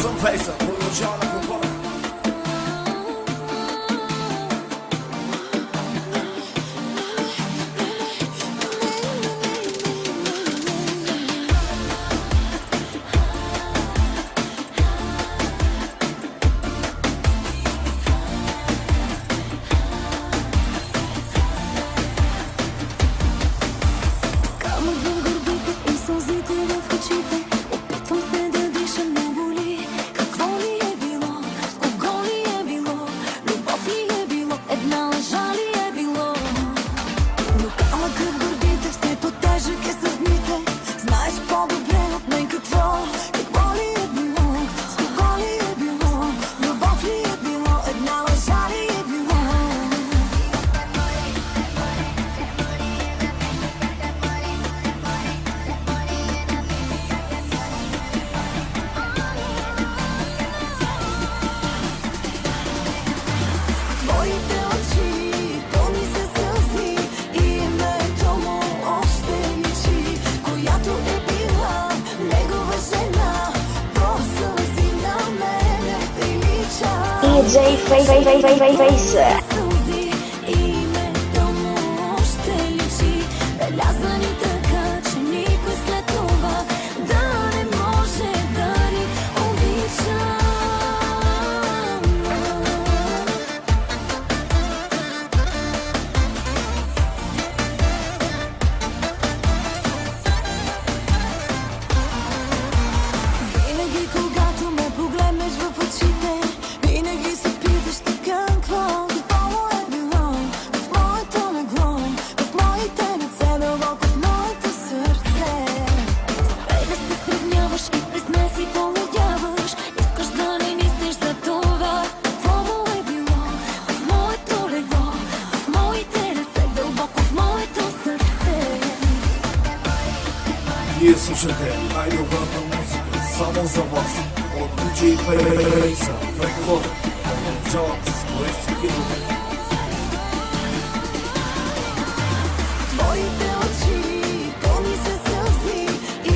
съм фейса, продължава на глава. DJ Face. Вие слушате най-добрата музика само за вас от DJ Face. Прехода, продължават с горещи хитове. Твоите очи пълни се сълзи,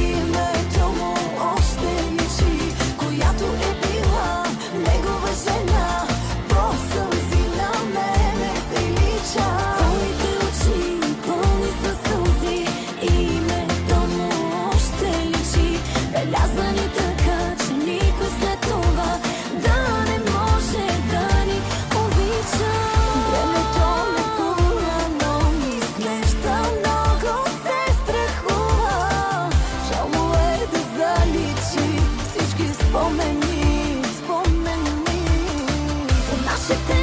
името му още личи, която е била негова жена, по сълзи на мене прилича. Твоите очи пълни се сълзи, името му още личи, белязани така, че никой след това да не може да ни обича. Времето ме пуна, но ми изглежда много се страхува. Жал му е да заличи всички спомени от нашите